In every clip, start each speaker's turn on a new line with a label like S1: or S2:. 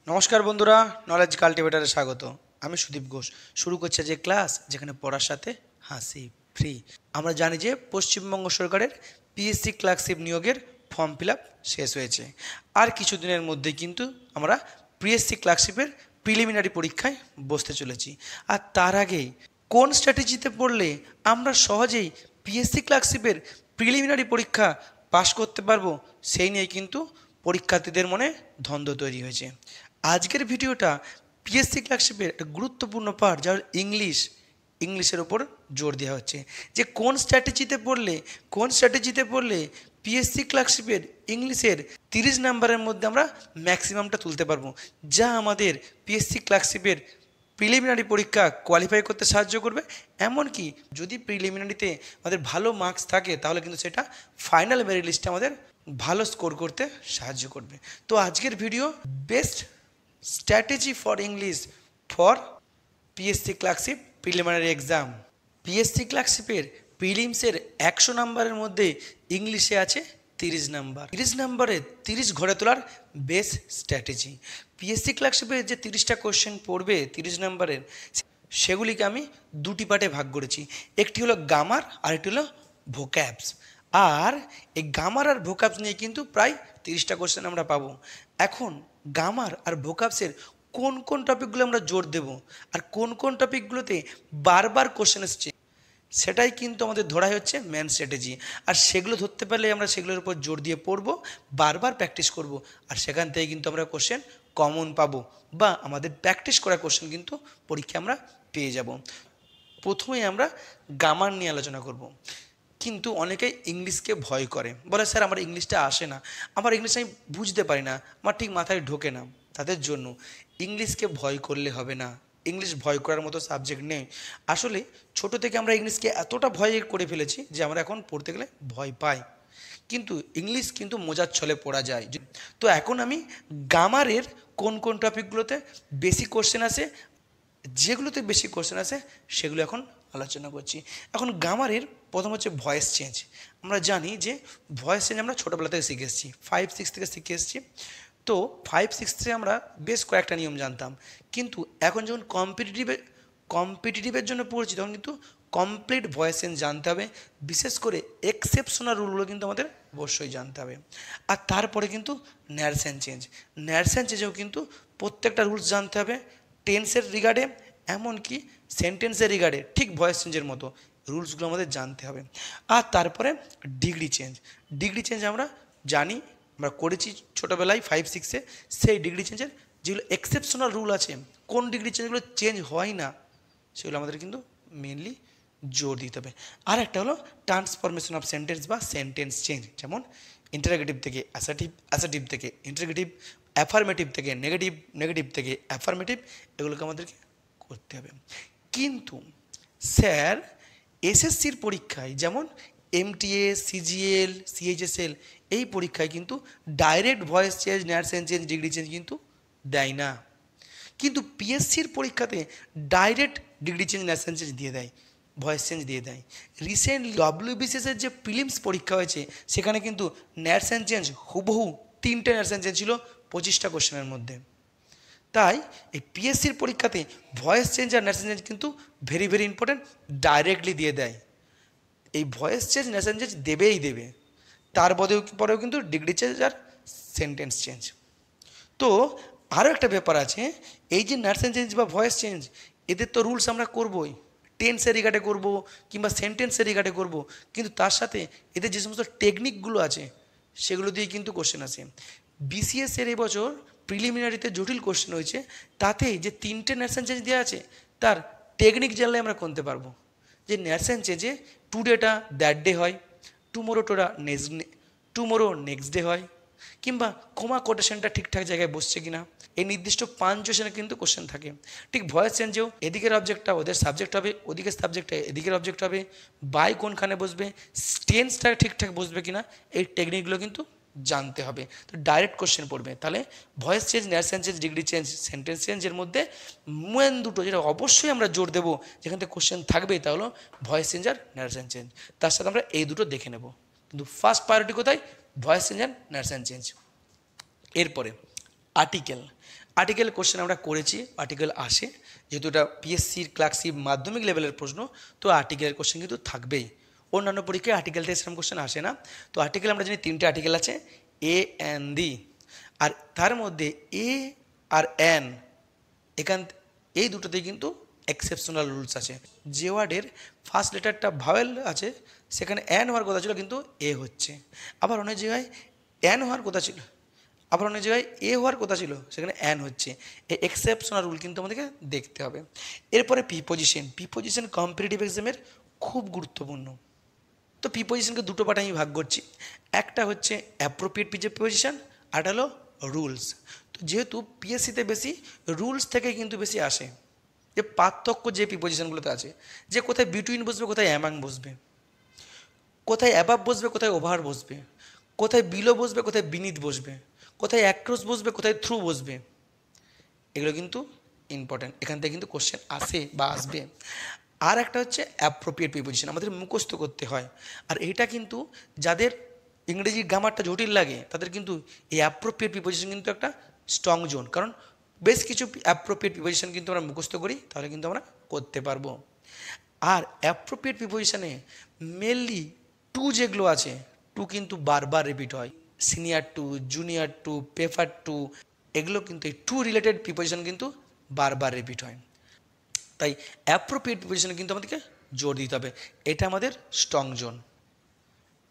S1: নমস্কার বন্ধুরা, নলেজ কাল্টিভেটারে স্বাগত। আমি সুদীপ ঘোষ। শুরু করছে যে ক্লাস যেখানে পড়ার সাথে হাসি ফ্রি। আমরা জানি যে পশ্চিমবঙ্গ সরকারের পিএসসি ক্লার্কশিপ নিয়োগের ফর্ম ফিল আপ শেষ হয়েছে। আর কিছুদিনের মধ্যেই কিন্তু আমরা পিএসসি ক্লার্কশিপের প্রিলিমিনারি পরীক্ষায় বসতে চলেছি। আর তার আগেই কোন স্ট্র্যাটেজিতে পড়লে আমরা সহজেই পিএসসি ক্লার্কশিপের প্রিলিমিনারি পরীক্ষা পাশ করতে পারবো, সেই নিয়ে কিন্তু পরীক্ষার্থীদের মনে দ্বন্দ্ব তৈরি হয়েছে। আজকের ভিডিওটা পিএসসি ক্লার্কশিপের একটা গুরুত্বপূর্ণ পার্ট, যার ইংলিশের ওপর জোর দেওয়া হচ্ছে যে কোন স্ট্র্যাটেজিতে পড়লে পিএসসি ক্লার্কশিপের ইংলিশের 30 নাম্বারের মধ্যে আমরা ম্যাক্সিমামটা তুলতে পারবো, যা আমাদের পিএসসি ক্লার্কশিপের প্রিলিমিনারি পরীক্ষা কোয়ালিফাই করতে সাহায্য করবে। এমনকি যদি প্রিলিমিনারিতে আমাদের ভালো মার্কস থাকে তাহলে কিন্তু সেটা ফাইনাল মেরিট লিস্টে আমাদের ভালো স্কোর করতে সাহায্য করবে। তো আজকের video best strategy for English for PSC clerkship preliminary exam. PSC ক্লার্কশিপের প্রিলিমসের 100 নাম্বারের মধ্যে ইংলিশে আছে 30 নাম্বার। 30 নাম্বারে 30 ঘরে তোলার বেস্ট স্ট্র্যাটেজি। পিএসসি ক্লার্কশিপের যে 30টা কোশ্চেন পড়বে 30 নাম্বারের, সেগুলিকে আমি দুটি পার্টে ভাগ করেছি। একটি হলো গ্রামার আর একটি হলো ভোক্যাবস। আর এই গ্রামার আর ভোক্যাবস নিয়ে কিন্তু প্রায় 30টা কোশ্চেন আমরা পাবো। এখন গ্রামার আর ভোক্যাবসের কোন কোন টপিকগুলো আমরা জোর দেব আর কোন কোন টপিকগুলোতে বারবার কোশ্চেন এসছে, সেটাই কিন্তু আমাদের ধরাই হচ্ছে মেন স্ট্র্যাটেজি। আর সেগুলো ধরতে পারলে আমরা সেগুলোর উপর জোর দিয়ে পড়বো, বারবার প্র্যাকটিস করব, আর সেখান থেকে কিন্তু আমরা কোশ্চেন কমন পাবো বা আমাদের প্র্যাকটিস করা কোশ্চেন কিন্তু পরীক্ষায় আমরা পেয়ে যাব। প্রথমে আমরা গ্রামার নিয়ে আলোচনা করব। কিন্তু অনেকেই ইংলিশকে ভয় করে, বলে স্যার আমার ইংলিশটা আসে না, আমার ইংলিশ আমি বুঝতে পারি না, আমার ঠিক মাথায় ঢোকে না। তাদের জন্য ইংলিশকে ভয় করলে হবে না। ইংলিশ ভয় করার মতো সাবজেক্ট নেই। আসলে ছোট থেকে আমরা ইংলিশকে এতটা ভয় করে ফেলেছি যে আমরা এখন পড়তে গেলে ভয় পাই। কিন্তু ইংলিশ কিন্তু মজার ছলে পড়া যায়। তো এখন আমি গ্রামারের কোন কোন টপিকগুলোতে বেশি কোশ্চেন আসে, যেগুলোতে বেশি কোশ্চেন আসে সেগুলো এখন আলোচনা করছি। এখন গ্রামারের প্রথম হচ্ছে ভয়েস চেঞ্জ। আমরা জানি যে ভয়েস চেঞ্জ আমরা ছোটোবেলা থেকে শিখে এসেছি, 5-6 থেকে শিখে এসেছি। তো 5-6 থেকে আমরা বেশ কয়েকটা নিয়ম জানতাম, কিন্তু এখন যখন কম্পিটিটিভের জন্য পড়ছি তখন কিন্তু কমপ্লিট ভয়েস চেঞ্জ জানতে হবে। বিশেষ করে এক্সেপশনাল রুলগুলো কিন্তু আমাদের অবশ্যই জানতে হবে। আর তারপরে কিন্তু ন্যারেশন চেঞ্জেও কিন্তু প্রত্যেকটা রুলস জানতে হবে, টেন্সের রিগার্ডে এমনকি সেন্টেন্সের রিগার্ডে, ঠিক ভয়েস চেঞ্জের মতো রুলসগুলো আমাদের জানতে হবে। আর তারপরে ডিগ্রি চেঞ্জ আমরা জানি, আমরা করেছি ছোটোবেলায় 5-6-এ। সেই ডিগ্রি চেঞ্জের যেগুলো এক্সেপশনাল রুল আছে, কোন ডিগ্রি চেঞ্জগুলো চেঞ্জ হয় না, সেগুলো আমাদের কিন্তু মেনলি জোর দিতে হবে। আর একটা হলো ট্রান্সফরমেশন অফ সেন্টেন্স বা সেন্টেন্স চেঞ্জ, যেমন ইন্টারোগেটিভ থেকে অ্যাসার্টিভ, অ্যাসার্টিভ থেকে ইন্টারোগেটিভ, অ্যাফার্মেটিভ থেকে নেগেটিভ, নেগেটিভ থেকে অ্যাফার্মেটিভ, এগুলোকে আমাদেরকে করতে হবে। কিন্তু স্যার এসএসসির পরীক্ষায় যেমন এমটিএস, সিজিএল, সিএইচএসএল, এই পরীক্ষায় কিন্তু direct voice change, narration change, degree change কিন্তু দেয় না। কিন্তু পিএসসির পরীক্ষাতে direct degree change, narration change দিয়ে দেয়, ভয়েস চেঞ্জ দিয়ে দেয়। রিসেন্টলি ডব্লিউবিসিএসের যে প্রিলিমস পরীক্ষা হয়েছে সেখানে কিন্তু ন্যারেশন চেঞ্জ হুবহু 3টে ন্যারেশন চেঞ্জ ছিল 25টা কোশ্চেনের মধ্যে। তাই এই পিএসসির পরীক্ষাতে ভয়েস চেঞ্জ আর ন্যারেশন চেঞ্জ কিন্তু ভেরি ভেরি ইম্পর্টেন্ট, ডাইরেক্টলি দিয়ে দেয়। এই ভয়েস চেঞ্জ, ন্যারেশন চেঞ্জ দেবেই দেবে, তার পরেও কিন্তু ডিগ্রি চেঞ্জ আর সেন্টেন্স চেঞ্জ। তো আরও একটা ব্যাপার আছে, এই যে ন্যারেশন চেঞ্জ বা ভয়েস চেঞ্জ, এদের তো রুলস আমরা করবই, টেন্সের রিগার্ডে করব কিংবা সেন্টেন্সের রিগার্ডে করব, কিন্তু তার সাথে এদের যে সমস্ত টেকনিকগুলো আছে সেগুলো দিয়ে কিন্তু কোশ্চেন আসে। বিসিএসের এবছর প্রিলিমিনারিতে জটিল কোশ্চেন হয়েছে, তাতে যে 3টে ন্যারেশন চেঞ্জ দেওয়া আছে তার টেকনিক জানলে আমরা করতে পারবো। যে ন্যারেশন চেঞ্জে টুডেটা দ্যাট ডে হয়, টুমোরো নেক্সট ডে হয়, কিংবা কোমা কোটেশনটা ঠিকঠাক জায়গায় বসছে কিনা, এই নির্দিষ্ট পাঞ্চুয়েশনে কিন্তু কোশ্চেন থাকে। ঠিক ভয়েস চেঞ্জেও এদিকের অবজেক্টটা ওদের সাবজেক্ট হবে, ওদিকের সাবজেক্টটা এদিকের অবজেক্ট হবে, বাই কোনখানে বসবে, টেন্সটা ঠিকঠাক বসবে কিনা, এই টেকনিকগুলো কিন্তু জানতে হবে। তো ডাইরেক্ট কোশ্চেন পড়বে। তাহলে voice change, narration change, degree change, sentence চেঞ্জের মধ্যে মেন দুটো যেটা অবশ্যই আমরা জোর দেবো, যেখান থেকে কোশ্চেন থাকবেই, তা হলো ভয়েস চেঞ্জ আর ন্যারেশন চেঞ্জ। তার সাথে আমরা এই দুটো দেখে নেব, কিন্তু ফার্স্ট প্রায়োরিটি কোথায়? ভয়েস চেঞ্জ আর ন্যারেশন চেঞ্জ। এরপরে আর্টিকেল। আর্টিকেল কোশ্চেন আমরা করেছি, আর্টিকেল আসে, যেহেতু এটা পিএসসির ক্লার্কশিপ মাধ্যমিক লেভেলের প্রশ্ন, তো আর্টিকেলের কোশ্চেন কিন্তু থাকবেই। অন্যান্য পরীক্ষায় আর্টিকেল থেকে সেরকম কোশ্চেন আসে না। তো আর্টিকেল আমরা জানি 3টে আর্টিকেল আছে, এ এন দি, আর তার মধ্যে এ আর এন, এখান এই দুটোতেই কিন্তু এক্সেপশনাল রুলস আছে। যে ওয়ার্ডের ফার্স্ট লেটারটা ভাওয়েল আছে সেখানে এন হওয়ার কথা ছিল কিন্তু এ হচ্ছে, আবার অনেক জায়গায় এন হওয়ার কথা ছিল, আবার অনেক জায়গায় এ হওয়ার কথা ছিল সেখানে অ্যান হচ্ছে। এই এক্সেপশনাল রুল কিন্তু আমাদেরকে দেখতে হবে। এরপরে প্রিপোজিশন কম্পিটিটিভ এক্সামের খুব গুরুত্বপূর্ণ। তো প্রিপোজিশনকে দুটো পার্টে আমি ভাগ করছি, একটা হচ্ছে অ্যাপ্রোপ্রিয়েট প্রিপোজিশন, আর হলো রুলস। তো যেহেতু পিএসসিতে বেশি রুলস থেকে কিন্তু বেশি আসে, যে পার্থক্য যে প্রিপোজিশনগুলোতে আছে, যে কোথায় বিটুইন বসবে, কোথায় অ্যামাং বসবে, কোথায় অ্যাবাভ বসবে, কোথায় ওভার বসবে, কোথায় বিলো বসবে, কোথায় বিনিথ বসবে, কোথায় অ্যাক্রস বসবে, কোথায় থ্রু বসবে, এগুলো কিন্তু ইম্পর্ট্যান্ট, এখান থেকে কিন্তু কোশ্চেন আসে বা আসবে। আর একটা হচ্ছে অ্যাপ্রোপ্রিয়েট প্রিপোজিশন, আমাদের মুখস্থ করতে হয়, আর এটা কিন্তু যাদের ইংরেজি গ্রামারটা জটিল লাগে তাদের কিন্তু এই অ্যাপ্রোপ্রিয়েট প্রিপোজিশন কিন্তু একটা স্ট্রং জোন, কারণ বেশ কিছু অ্যাপ্রোপ্রিয়েট প্রিপোজিশন কিন্তু আমরা মুখস্থ করি, তাহলে কিন্তু আমরা করতে পারবো। আর অ্যাপ্রোপ্রিয়েট প্রিপোজিশনে মেনলি টু যেগুলো আছে, টু কিন্তু বারবার রিপিট হয়, senior to, junior to, prefer to, এগুলো কিন্তু এই টু রিলেটেড প্রিপোজিশন কিন্তু বারবার রিপিট হয়। তাই অ্যাপ্রোপ্রিয়েট প্রিপোজিশনে কিন্তু আমাদেরকে জোর দিতে হবে, এটা আমাদের strong zone.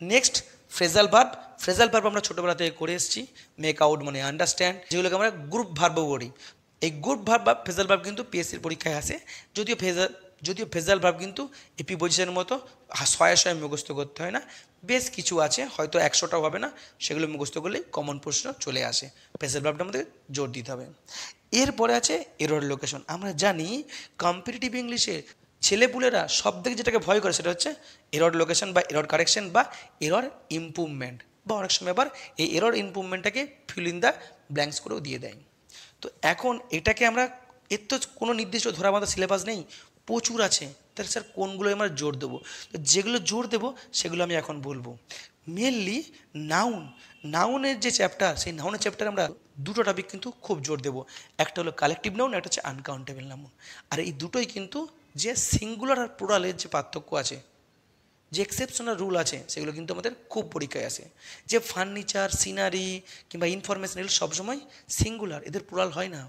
S1: Next phrasal verb আমরা ছোটোবেলা থেকে করে এসেছি, মেক আউট মানে আন্ডারস্ট্যান্ড, যেগুলোকে আমরা গ্রুপ ভার্বও বলি। এই গ্রুপ ভার্ব বা ফ্রেজাল ভার্ব কিন্তু পিএসসির পরীক্ষায় আসে, যদিও ফ্রেজাল ভার্ব কিন্তু এই প্রিপোজিশনের মতো শয়ে মুখস্থ করতে হয় না, বেশ কিছু আছে, হয়তো 100টাও হবে না, সেগুলো মুখস্থ করলেই কমন প্রশ্ন চলে আসে। ফ্রেজাল ভার্বটা আমাদের জোর দিতে হবে। এরপরে আছে এরর লোকেশন। আমরা জানি কম্পিটিটিভ ইংলিশে ছেলেপুলেরা সব থেকে যেটাকে ভয় করে সেটা হচ্ছে এরর লোকেশন বা এরর কারেকশন বা এরর ইমপ্রুভমেন্ট, বা অনেক সময় আবার এই এরর ইমপ্রুভমেন্টটাকে ফিল ইন দ্য ব্ল্যাঙ্কস করেও দিয়ে দেয়। তো এখন এটাকে আমরা, এর তো কোনো নির্দিষ্ট ধরা বাঁধা সিলেবাস নেই, প্রচুর আছে, তাহলে স্যার কোনগুলো আমরা জোর দেবো? তো যেগুলো জোর দেবো সেগুলো আমি এখন বলবো। মেনলি নাউনের যে চ্যাপ্টার, সেই নাউনের চ্যাপ্টারে আমরা দুটো টপিক কিন্তু খুব জোর দেবো, একটা হলো কালেকটিভ নাউন, একটা হচ্ছে আনকাউন্টেবল নাউন। আর এই দুটোই কিন্তু যে সিঙ্গুলার আর প্লুরালের যে পার্থক্য আছে, যে এক্সেপশনাল রুল আছে, সেগুলো কিন্তু আমাদের খুব পরীক্ষায় আসে। যে ফার্নিচার, সিনারি কিংবা ইনফরমেশন, এগুলো সবসময় সিঙ্গুলার, এদের প্লুরাল হয় না।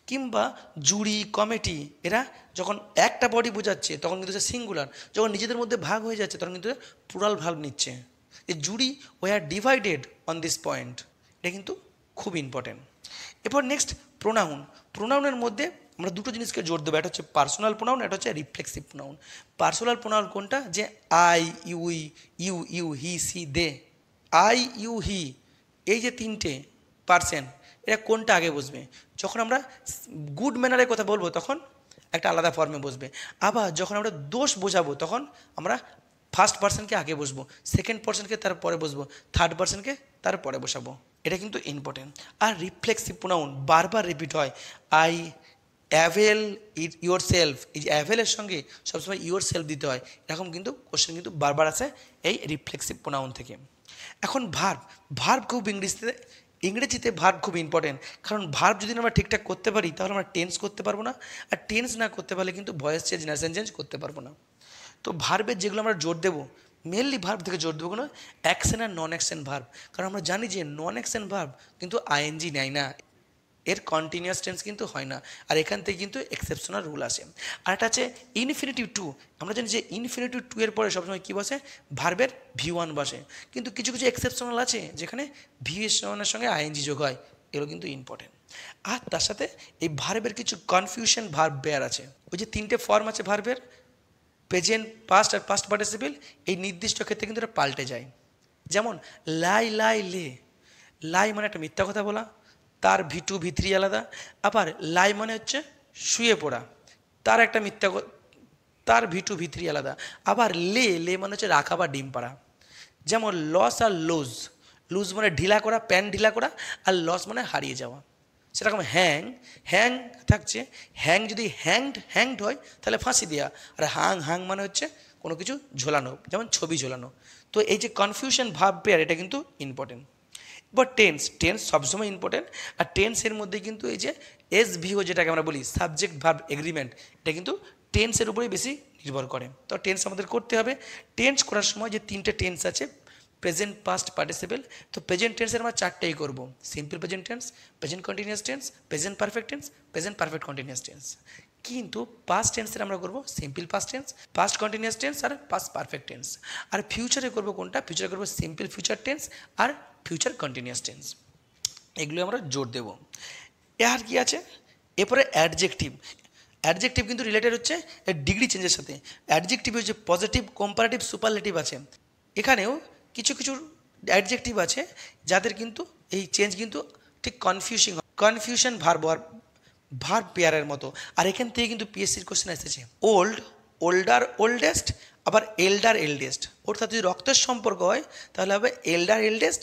S1: কিংবা জুরি, কমিটি, এরা যখন একটা বডি বোঝাচ্ছে তখন কিন্তু সে সিঙ্গুলার, যখন নিজেদের মধ্যে ভাগ হয়ে যাচ্ছে তখন কিন্তু প্লুরাল ভার্ব নিচ্ছে। এই jury were divided on this point, এটা কিন্তু খুব ইম্পর্টেন্ট। এরপর নেক্সট প্রোনাউনের মধ্যে আমরা দুটো জিনিসকে জোর দেবো, একটা হচ্ছে পার্সোনাল প্রোনাউন, একটা হচ্ছে রিফ্লেক্সিভ প্রোনাউন। পার্সোনাল প্রোনাউন কোনটা? যে I, you, he, she, they. I, you, he, এই যে তিনটে পার্সন, এরা কোনটা আগে বসবে? যখন আমরা গুড ম্যানারের কথা বলবো তখন একটা আলাদা ফর্মে বসবে, আবার যখন আমরা দোষ বোঝাবো তখন আমরা ফার্স্ট পার্সনকে আগে বসবো, সেকেন্ড পার্সনকে তারপরে বসবো, থার্ড পার্সনকে তারপরে বসাবো, এটা কিন্তু ইম্পর্টেন্ট। আর রিফ্লেক্সিভ প্রোনাউন বারবার রিপিট হয়, I avail it your self, এই যে অ্যাভেলের সঙ্গে সবসময় ইউর সেলফ দিতে হয়, এরকম কিন্তু কোশ্চেন কিন্তু বারবার আসে এই রিফ্লেক্সিভ প্রোনাউন থেকে। এখন ভার্ব খুব ইংরেজিতে ভার্ব খুব ইম্পর্টেন্ট, কারণ ভার্ব যদি আমরা ঠিকঠাক করতে পারি তাহলে আমরা টেন্স করতে পারবো না, আর টেন্স না করতে পারলে কিন্তু ভয়েস চেঞ্জ, নেশন চেঞ্জ করতে পারবো না। তো ভার্বের যেগুলো আমরা জোর দেবো, মেনলি ভার্ব থেকে জোর দেবো কোনো অ্যাকশন আর নন অ্যাকশন ভার্ব, কারণ আমরা জানি যে নন অ্যাকশন ভার্ব কিন্তু আইএনজি নেয় না, এর কন্টিনিউয়াস টেন্স কিন্তু হয় না, আর এখান থেকে কিন্তু এক্সেপশনাল রুল আসে। আর একটা আছে ইনফিনিটিভ টু, আমরা জানি যে ইনফিনিটিভ টু এর পরে সবসময় কী বসে? ভার্বের V1 বসে, কিন্তু কিছু কিছু এক্সেপশনাল আছে যেখানে V1-এর সঙ্গে আইএনজি যোগ হয়, এগুলো কিন্তু ইম্পর্টেন্ট। আর তার সাথে এই ভার্বের কিছু কনফিউশন ভার্ব পেয়ার আছে, ওই যে তিনটে ফর্ম আছে ভার্বের, প্রেজেন্ট, পাস্ট আর পাস্ট পার্টিসিপল, এই নির্দিষ্ট ক্ষেত্রে কিন্তু এটা পাল্টে যায়। যেমন লে, লাই মানে একটা মিথ্যা কথা বলা, তার V2 V3 আলাদা। আবার লাই মানে হচ্ছে শুয়ে পড়া, তার একটা মিথ্যা, তার V2 V3 আলাদা। আবার লে মানে হচ্ছে রাখা বা ডিম পাড়া। যেমন লস আর লুজ মানে ঢিলা করা, প্যান্ট ঢিলা করা, আর লস মানে হারিয়ে যাওয়া। সেরকম হ্যাং থাকছে, হ্যাং যদি হ্যাংড হয় তাহলে ফাঁসি দেওয়া, আর হাং মানে হচ্ছে কোনো কিছু ঝোলানো, যেমন ছবি ঝোলানো। তো এই যে কনফিউশন ভার্ব পেয়ার, এটা কিন্তু ইম্পর্টেন্ট। এবার টেন্স, টেন্স সবসময় ইম্পর্টেন্ট। আর টেন্সের মধ্যে কিন্তু এই যে এসভিও যেটাকে আমরা বলি সাবজেক্ট ভার্ব এগ্রিমেন্ট, এটা কিন্তু টেন্সের উপরেই বেশি নির্ভর করে। তো টেন্স আমাদের করতে হবে। টেন্স করার সময় যে তিনটে টেন্স আছে, প্রেজেন্ট, পাস্ট, পার্টিসিপেল। তো প্রেজেন্ট টেন্সের আমরা চারটেই করব, simple present tense, present continuous tense, present perfect tense, present perfect continuous tense. কিন্তু পাস্ট টেন্সের আমরা করব simple past tense, past continuous tense আর পাস্ট পারফেক্ট টেন্স। আর ফিউচারে করব কোনটা? ফিউচারে করব সিম্পল ফিউচার টেন্স আর ফিউচার কন্টিনিউয়াস টেন্স। এগুলো আমরা জোর দেব। আর কি আছে এরপরে? অ্যাডজেক্টিভ। অ্যাডজেক্টিভ কিন্তু রিলেটেড হচ্ছে ডিগ্রি চেঞ্জের সাথে। অ্যাডজেক্টিভ হচ্ছে পজিটিভ, কম্পারেটিভ, সুপারলেটিভ আছে। এখানেও কিছু কিছু অ্যাডজেক্টিভ আছে যাদের কিন্তু এই চেঞ্জ কিন্তু ঠিক কনফিউশন ভার্ব পেয়ারের মতো। আর এখান থেকে কিন্তু পিএসসির কোশ্চেন এসেছে। ওল্ড, ওল্ডার, ওল্ডেস্ট, আবার এল্ডার, এল্ডেস্ট। অর্থাৎ যদি রক্তের সম্পর্ক হয় তাহলে হবে এল্ডার, এল্ডেস্ট।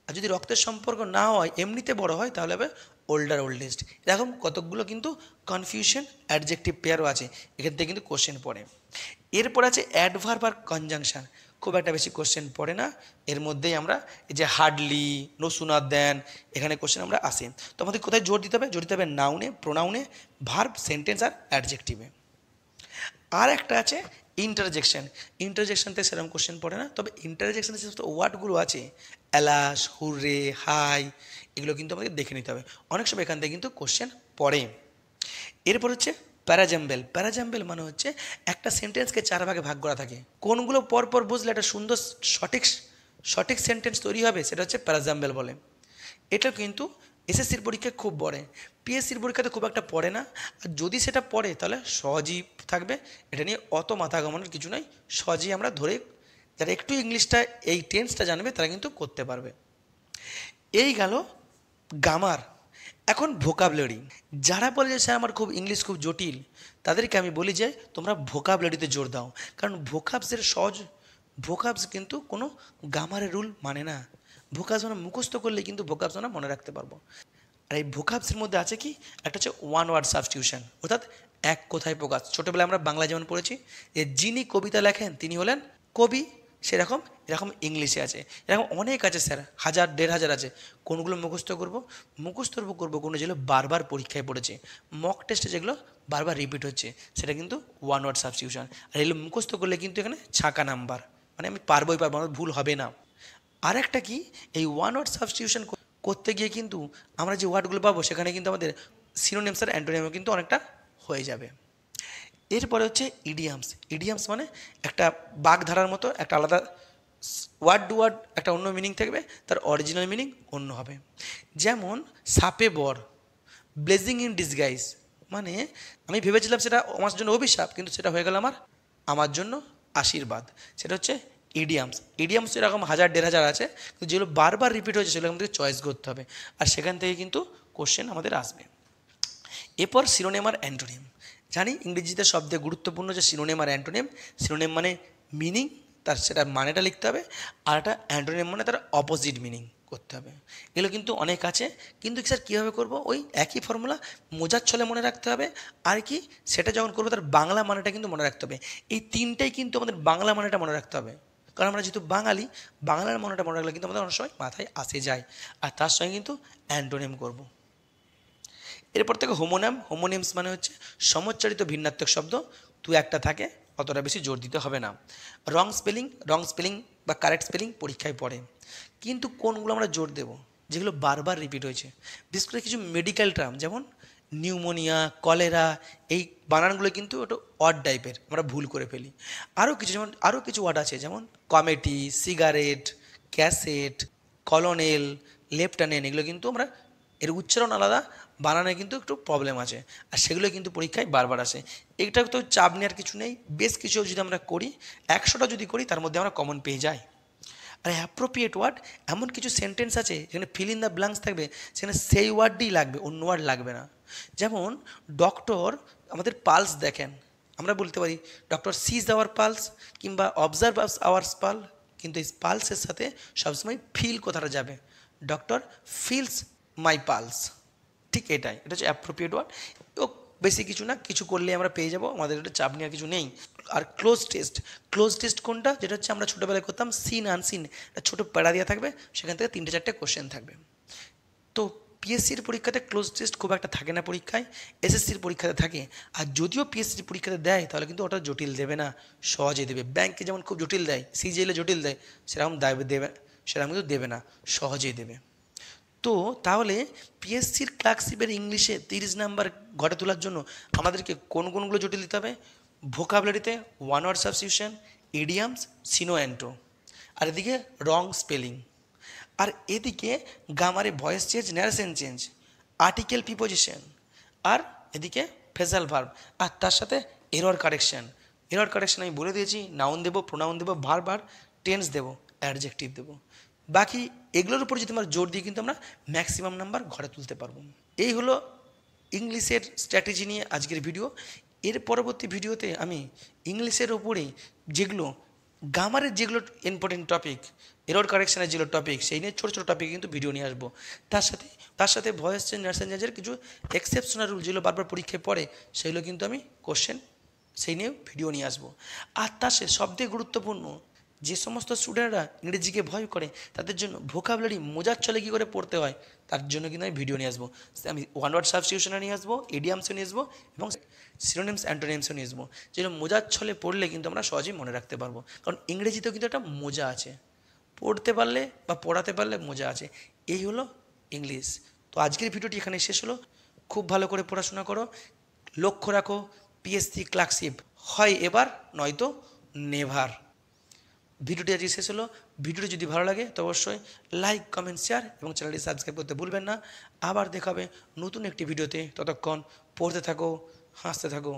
S1: আর যদি রক্তের সম্পর্ক না হয়, এমনিতে বড় হয়, তাহলে হবে ওল্ডার, ওল্ডেস্ট। এরকম কতকগুলো কিন্তু কনফিউশন অ্যাডজেক্টিভ পেয়ারও আছে, এখান থেকে কিন্তু কোশ্চেন পড়ে। এরপর আছে অ্যাডভার্ব আর কনজাংশন। খুব একটা বেশি কোশ্চেন পড়ে না, এর মধ্যেই আমরা এই যে হার্ডলি, নো সুনার দেন, এখানে কোশ্চেন আমরা আসে। তো আমাদের কোথায় জোর দিতে হবে? জোর দিতে হবে নাউনে, প্রোনাউনে, ভার্ব, সেন্টেন্স আর অ্যাডজেক্টিভে। আর একটা আছে ইন্টারজেকশন। ইন্টারজেকশনতে সেরকম কোশ্চেন পড়ে না, তবে ইন্টারজেকশনের যে সমস্ত ওয়ার্ডগুলো আছে, অ্যালাস, হুররে, হাই, এগুলো কিন্তু আমাদের দেখে নিতে হবে। অনেক সময় এখান থেকে কিন্তু কোশ্চেন পড়ে। এরপর হচ্ছে প্যারাজাম্বেল। প্যারাজাম্বেল মানে হচ্ছে একটা সেন্টেন্সকে চার ভাগে ভাগ করা থাকে, কোনগুলো পরপর বুঝলে একটা সুন্দর সঠিক সেন্টেন্স তৈরি হবে, সেটা হচ্ছে প্যারাজাম্বেল বলে। এটা কিন্তু এসএসসির পরীক্ষায় খুব পড়ে, পিএসসির পরীক্ষাতে খুব একটা পড়ে না। আর যদি সেটা পড়ে তাহলে সহজই থাকবে, এটা নিয়ে অত মাথা ঘামানোর কিছু নয়। সহজেই আমরা ধরে, যারা একটু ইংলিশটা এই টেন্সটা জানবে তারা কিন্তু করতে পারবে। এই গেল গ্রামার। এখন ভোকাবুলারি। যারা বলে যে স্যার আমার খুব ইংলিশ খুব জটিল, তাদেরকে আমি বলি যে তোমরা ভোকাবুলারিতে জোর দাও। কারণ ভোকাবস কিন্তু কোনো গ্রামারের রুল মানে না। ভোকাবস মানে মুখস্থ করলে কিন্তু ভোকাবস আমরা মনে রাখতে পারবো। আর এই ভোকাবসের মধ্যে আছে কি? একটা হচ্ছে ওয়ান ওয়ার্ড সাবস্টিটিউশন, অর্থাৎ এক কথায় প্রকাশ। ছোটোবেলায় আমরা বাংলা যেমন পড়েছি যে যিনি কবিতা লেখেন তিনি হলেন কবি, সেরকম এরকম ইংলিশে আছে। এরকম অনেক আছে স্যার, 1000 1500 আছে। কোনগুলো মুখস্থ করবো? মুখস্থ করবো কোনো যেগুলো বারবার পরীক্ষায় পড়েছে, মক টেস্টে যেগুলো বারবার রিপিট হচ্ছে, সেটা কিন্তু ওয়ান ওয়ার্ড সাবস্টিটিউশন। আর এগুলো মুখস্থ করলে কিন্তু এখানে ছাকা নাম্বার, মানে আমি পারবোই পারবো, আমার ভুল হবে না। আর একটা কি, এই ওয়ান ওয়ার্ড সাবস্টিটিউশন করতে গিয়ে কিন্তু আমরা যে ওয়ার্ডগুলো পাবো সেখানে কিন্তু আমাদের সিনোনিমস আর অ্যান্টোনিমও কিন্তু অনেকটা হয়ে যাবে। এরপরে হচ্ছে ইডিয়ামস। ইডিয়ামস মানে একটা বাগধারার মতো একটা আলাদা ওয়ার্ড টু ওয়ার্ড একটা অন্য মিনিং থাকবে, তার অরিজিনাল মিনিং অন্য হবে। যেমন সাপে বর, ব্লেজিং ইন ডিসগাইজ, মানে আমি ভেবেছিলাম সেটা আমার জন্য অভিশাপ, কিন্তু সেটা হয়ে গেল আমার জন্য আশীর্বাদ। সেটা হচ্ছে ইডিয়ামস। ইডিয়ামস এরকম 1000 1500 আছে, কিন্তু যেগুলো বারবার রিপিট হচ্ছে সেগুলো আমাদেরকে চয়েস করতে হবে, আর সেখান থেকে কিন্তু কোশ্চেন আমাদের আসবে। এরপর সিনোনিম আর অ্যান্টোনিম। জানি ইংরেজিতে সবথেকে গুরুত্বপূর্ণ যে সিনোনিম আর অ্যান্টোনিম। সিনোনিম মানে মিনিং, তার সেটার মানেটা লিখতে হবে, আর একটা অ্যান্টোনিম মানে তার অপোজিট মিনিং করতে হবে। এগুলো কিন্তু অনেক আছে, কিন্তু স্যার কীভাবে করবো? ওই একই ফর্মুলা, মোজার ছলে মনে রাখতে হবে। আর কি, সেটা যখন করবো তার বাংলা মানেটা কিন্তু মনে রাখতে হবে। এই তিনটাই কিন্তু আমাদের বাংলা মানেটা মনে রাখতে হবে, কারণ আমরা যেহেতু বাঙালি, বাংলার মানেটা মনে রাখলে কিন্তু আমাদের অনেক সময় মাথায় আসে যায়। আর তার সঙ্গে কিন্তু অ্যান্টোনিম করবো। এরপর থেকে হোমোনাম। হোমোনিমস মানে হচ্ছে সমচ্চারিত ভিন্নাত্মক শব্দ, দু একটা থাকে, অতটা বেশি জোর দিতে হবে না। রং স্পেলিং বা কারেক্ট স্পেলিং পরীক্ষায় পড়ে, কিন্তু কোনগুলো আমরা জোর দেব? যেগুলো বারবার রিপিট হয়েছে। বিশেষ করে কিছু মেডিকেল টার্ম যেমন নিউমোনিয়া, কলেরা, এই বানানগুলো কিন্তু একটু অড টাইপের, আমরা ভুল করে ফেলি। আরও কিছু ওয়ার্ড আছে যেমন কমেটি, সিগারেট, ক্যাসেট, কলোনেল, লেফটেন্যান্ট, এগুলো কিন্তু আমরা এর উচ্চারণ আলাদা, বানানে কিন্তু একটু প্রবলেম আছে, আর সেগুলো কিন্তু পরীক্ষায় বারবার আসে। এটা তো চাপ নেওয়ার কিছু নেই, বেশ কিছু যদি আমরা করি, 100টা যদি করি তার মধ্যে আমরা কমন পেয়ে যাই। আর অ্যাপ্রোপ্রিয়েট ওয়ার্ড, এমন কিছু সেন্টেন্স আছে যেখানে ফিল ইন দ্য ব্ল্যাঙ্কস থাকবে, সেখানে সেই ওয়ার্ডই লাগবে, অন্য ওয়ার্ড লাগবে না। যেমন ডক্টর আমাদের পালস দেখেন, আমরা বলতে পারি ডক্টর সিজ আওয়ার পালস, কিংবা অবজার্ভ আওয়ার পালস, কিন্তু এই পালসের সাথে সবসময় ফিল কথাটা যাবে, ডক্টর ফিলস মাই পালস। ঠিক এটা হচ্ছে অ্যাপ্রোপ্রিয়েট ওয়ার্ড। ও বেশি কিছু না, কিছু করলে আমরা পেয়ে যাব, আমাদের একটা চাপ নেওয়ার কিছু নেই। আর ক্লোজ টেস্ট কোনটা, যেটা হচ্ছে আমরা ছোটোবেলায় করতাম সিন আনসিন, একটা ছোটো প্যারা দেওয়া থাকবে, সেখান থেকে 3-4টে কোশ্চেন থাকবে। তো পিএসসির পরীক্ষাতে ক্লোজ টেস্ট খুব একটা থাকে না পরীক্ষায়, এসএসসির পরীক্ষাতে থাকে। আর যদিও পিএসসির পরীক্ষাতে দেয় তাহলে কিন্তু ওটা জটিল দেবে না, সহজে দেবে। ব্যাংকে যেমন খুব জটিল দেয়, সিজিএলে জটিল দেয়, সেরকম দেবে, সেরকম কিন্তু দেবে না, সহজেই দেবে। তো তাহলে পিএসসির ক্লার্কশিপের ইংলিশে 30 নাম্বার ঘরে তোলার জন্য আমাদেরকে কোনগুলো জটিল দিতে হবে? ভোকাবুলারিতে one word substitution, idioms, syno anto, আর এদিকে রং স্পেলিং, আর এদিকে গ্রামারে voice change, narration change, article preposition, আর এদিকে ফ্রেজাল ভার্ব, আর তার সাথে এরর কারেকশন। এরর কারেকশন আমি বলে দিয়েছি, নাউন দেবো, প্রোনাউন দেবো, ভার্ব, টেন্স দেবো, অ্যাডজেক্টিভ দেবো। বাকি এগুলোর উপর যদি আমরা জোর দিই কিন্তু আমরা ম্যাক্সিমাম নাম্বার ঘরে তুলতে পারবো। এই হলো ইংলিশের স্ট্র্যাটেজি নিয়ে আজকের ভিডিও। এর পরবর্তী ভিডিওতে আমি ইংলিশের ওপরে যেগুলো গ্রামারের যেগুলো ইম্পর্টেন্ট টপিক, এরর কারেকশনের যেগুলো টপিক, সেই নিয়ে ছোটো ছোটো টপিক কিন্তু ভিডিও নিয়ে আসবো। তার সাথে ভয়েস চেঞ্জ, ন্যারেশন চেঞ্জের কিছু এক্সেপশনাল রুল যেগুলো বারবার পরীক্ষায় পড়ে, সেগুলো কিন্তু আমি কোশ্চেন সেই নিয়েও ভিডিও নিয়ে আসবো। আর তার সাথে সবথেকে গুরুত্বপূর্ণ, যে সমস্ত স্টুডেন্টরা ইংরেজিকে ভয় করে তাদের জন্য ভোকাবুলারি মোজার ছলে কী করে পড়তে হয় তার জন্য কিন্তু আমি ভিডিও নিয়ে আসবো। আমি ওয়ান ওয়ার্ড সাবস্টিটিউশনে নিয়ে আসবো, ইডিয়ামসও নিয়ে আসবো, এবং সিনোনিমস অ্যান্টোনিমসও নিয়ে আসবো, যেটা মোজার ছলে পড়লে কিন্তু আমরা সহজেই মনে রাখতে পারবো। কারণ ইংরেজিতেও কিন্তু একটা মোজা আছে, পড়তে পারলে বা পড়াতে পারলে মোজা আছে। এই হলো ইংলিশ। তো আজকের ভিডিওটি এখানে শেষ হলো। খুব ভালো করে পড়াশোনা করো, লক্ষ্য রাখো পিএসসি ক্লার্কশিপ হয় এবার, নয়তো নেভার। ভিডিওটি আজকে শেষ হলো। ভিডিওটি যদি ভালো লাগে তো অবশ্যই লাইক, কমেন্ট, শেয়ার এবং চ্যানেলটি সাবস্ক্রাইব করতে ভুলবেন না। আবার দেখাবে নতুন একটি ভিডিওতে, ততক্ষণ পড়তে থাকো, হাসতে থাকো।